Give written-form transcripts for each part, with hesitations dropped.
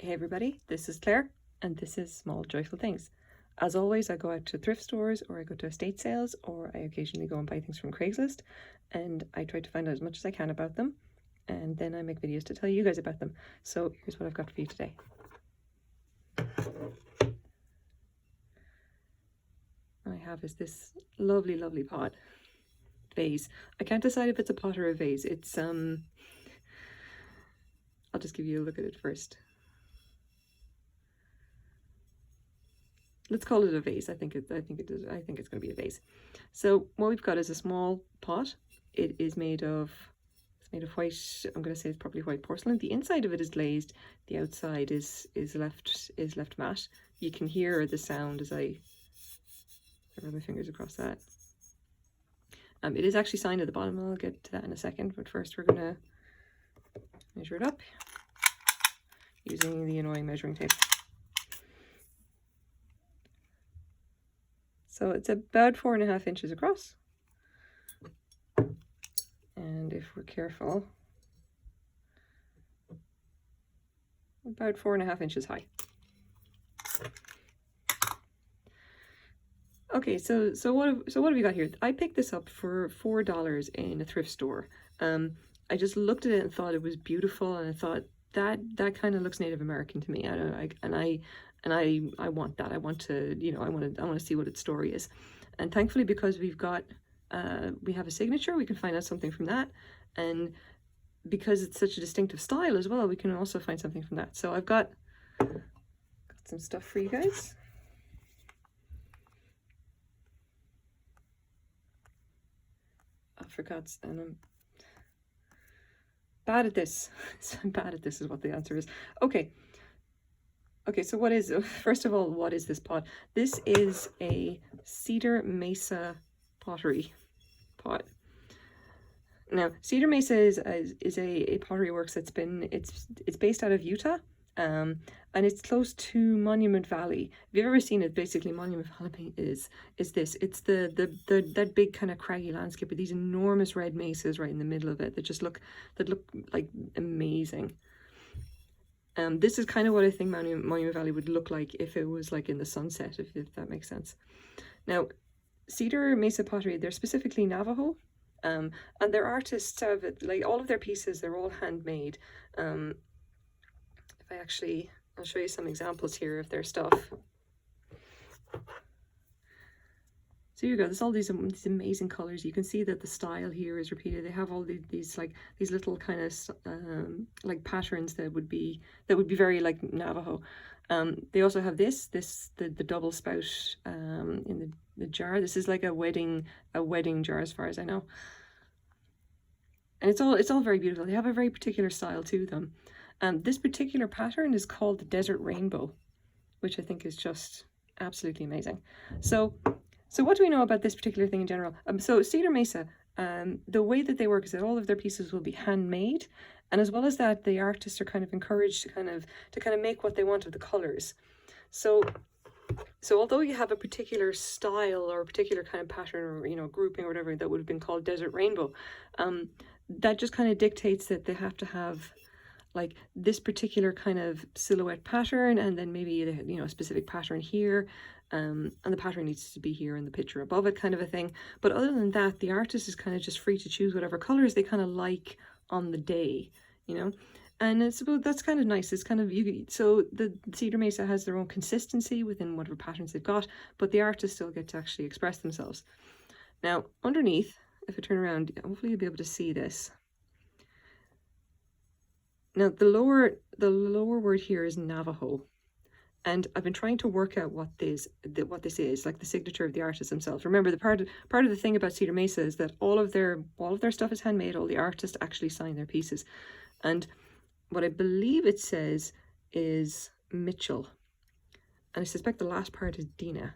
Hey everybody, this is Claire, and this is Small Joyful Things. As always, I go out to thrift stores, or I go to estate sales, or I occasionally go and buy things from Craigslist, and I try to find out as much as I can about them, and then I make videos to tell you guys about them. So here's what I've got for you today. What I have is this lovely, lovely pot. Vase. I can't decide if it's a pot or a vase. It's, I'll just give you a look at it first. Let's call it a vase. I think it's going to be a vase. So what we've got is a small pot. It is made of white. I'm going to say it's probably white porcelain. The inside of it is glazed. The outside is left matte. You can hear the sound as I run my fingers across that. It is actually signed at the bottom. I'll get to that in a second. But first, we're going to measure it up using the annoying measuring tape. So it's about 4.5 inches across. And if we're careful, about 4.5 inches high. Okay, so what have we got here? I picked this up for $4 in a thrift store. I just looked at it and thought it was beautiful, and I thought that kind of looks Native American to me. I want that. I want to, I want to see what its story is. And thankfully, because we have a signature, we can find out something from that. And because it's such a distinctive style as well, we can also find something from that. So I've got some stuff for you guys. And I'm bad at this. I'm bad at this is what the answer is. Okay, so first of all, what is this pot? This is a Cedar Mesa pottery pot. Now, Cedar Mesa is a pottery works that's it's based out of Utah, and it's close to Monument Valley. If you've ever seen it, basically Monument Valley is this. It's that big kind of craggy landscape with these enormous red mesas right in the middle of it that look like amazing. This is kind of what I think Monument Valley would look like if it was like in the sunset, if that makes sense. Now, Cedar Mesa pottery, they're specifically Navajo, and their artists have, like, all of their pieces, they're all handmade. I'll show you some examples here of their stuff. So you go, there's all these amazing colors. You can see that the style here is repeated. They have all these little kind of like patterns that would be very like Navajo. They also have the double spout in the jar. This is like a wedding jar as far as I know. And it's all very beautiful. They have a very particular style to them. This particular pattern is called the Desert Rainbow, which I think is just absolutely amazing. So what do we know about this particular thing in general? So Cedar Mesa, the way that they work is that all of their pieces will be handmade, and as well as that, the artists are kind of encouraged to kind of make what they want of the colors. So although you have a particular style or a particular kind of pattern or grouping or whatever that would have been called Desert Rainbow, that just kind of dictates that they have to have like this particular kind of silhouette pattern, and then maybe a specific pattern here. And the pattern needs to be here in the picture above it, kind of a thing. But other than that, the artist is kind of just free to choose whatever colors they kind of like on the day, And I suppose that's kind of nice. It's kind of, so the Cedar Mesa has their own consistency within whatever patterns they've got, but the artists still get to actually express themselves. Now, underneath, if I turn around, hopefully you'll be able to see this. Now, the lower word here is Navajo. And I've been trying to work out what this is, like the signature of the artists themselves. Remember, the part of the thing about Cedar Mesa is that all of their stuff is handmade. All the artists actually sign their pieces, and what I believe it says is Mitchell, and I suspect the last part is Dina.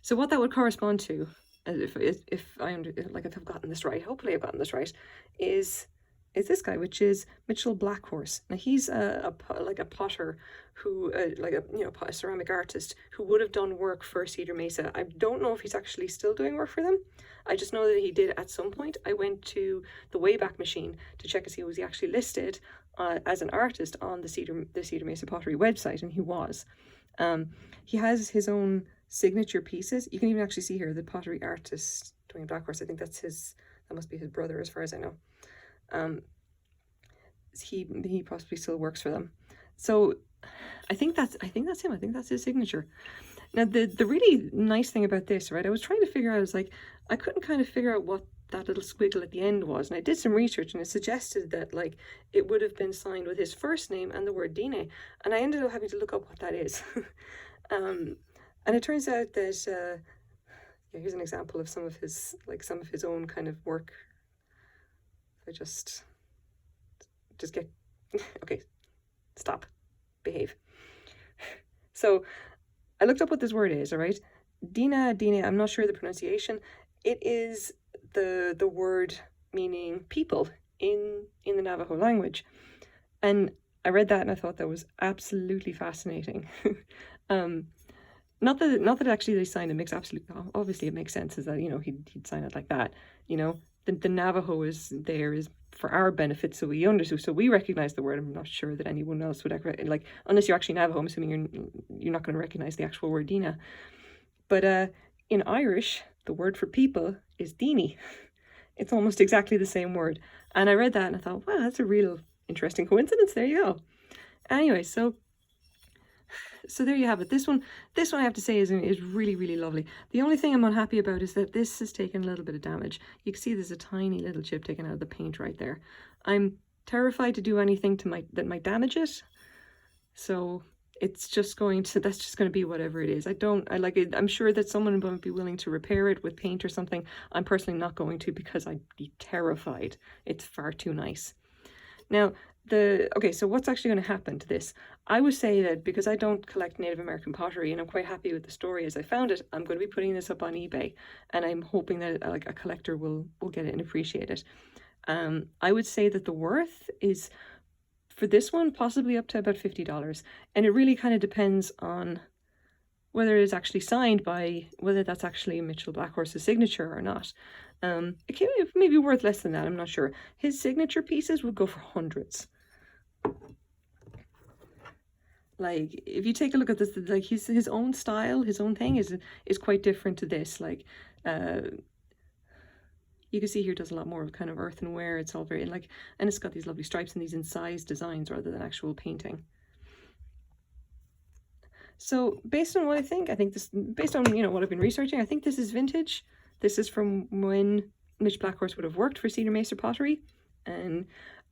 So what that would correspond to, if I've gotten this right, hopefully I've gotten this right, is is this guy, which is Mitchell Blackhorse. Now he's like a potter who, like a ceramic artist who would have done work for Cedar Mesa. I don't know if he's actually still doing work for them. I just know that he did at some point. I went to the Wayback Machine to check to see was he actually listed as an artist on the Cedar Mesa Pottery website, and he was. He has his own signature pieces. You can even actually see here the pottery artist doing Blackhorse. I think that must be his brother, as far as I know. He possibly still works for them. So I think that's him. I think that's his signature. Now the really nice thing about this, right? I was trying to figure out. I was like, I couldn't kind of figure out what that little squiggle at the end was, and I did some research, and it suggested that like it would have been signed with his first name and the word Dine, and I ended up having to look up what that is. And it turns out that here's an example of some of his own kind of work. I just get okay, stop, behave. So I looked up what this word is, all right? Dine, I'm not sure the pronunciation. It is the word meaning people in the Navajo language. And I read that and I thought that was absolutely fascinating. Not that actually they signed it makes obviously it makes sense, is that, he'd sign it like that, the Navajo is for our benefit, so we recognize the word. I'm not sure that anyone else would like, unless you're actually Navajo, I'm assuming you're not going to recognize the actual word Dina. But in Irish, the word for people is Dini. It's almost exactly the same word. And I read that and I thought, wow, that's a real interesting coincidence. There you go. Anyway, so there you have it. This one I have to say is really, really lovely. The only thing I'm unhappy about is that this has taken a little bit of damage. You can see there's a tiny little chip taken out of the paint right there. I'm terrified to do anything that might damage it. So that's just going to be whatever it is. I'm sure that someone might be willing to repair it with paint or something. I'm personally not going to, because I'd be terrified. It's far too nice. Now, so what's actually going to happen to this? I would say that because I don't collect Native American pottery and I'm quite happy with the story as I found it, I'm going to be putting this up on eBay, and I'm hoping that like a collector will get it and appreciate it. I would say that the worth is, for this one, possibly up to about $50, and it really kind of depends on whether it's actually signed by, whether that's actually Mitchell Blackhorse's signature or not. It may be worth less than that, I'm not sure. His signature pieces would go for hundreds. Like, if you take a look at this, like his own style, his own thing is quite different to this. Like, you can see here does a lot more of kind of earthenware. It's all very, and it's got these lovely stripes and these incised designs rather than actual painting. So based on what I think this, based on, what I've been researching, I think this is vintage. This is from when Mitch Blackhorse would have worked for Cedar Mesa Pottery. And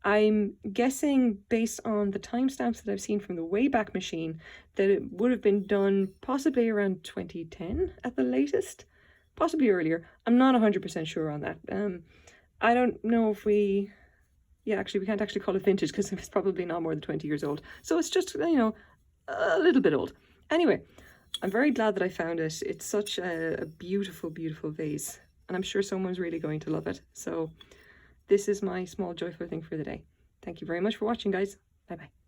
I'm guessing, based on the timestamps that I've seen from the Wayback Machine, that it would have been done possibly around 2010 at the latest, possibly earlier. I'm not 100% sure on that. I don't know if we can't actually call it vintage because it's probably not more than 20 years old. So it's just, a little bit old. Anyway, I'm very glad that I found it. It's such a beautiful, beautiful vase, and I'm sure someone's really going to love it. So this is my small joyful thing for the day. Thank you very much for watching, guys. Bye-bye.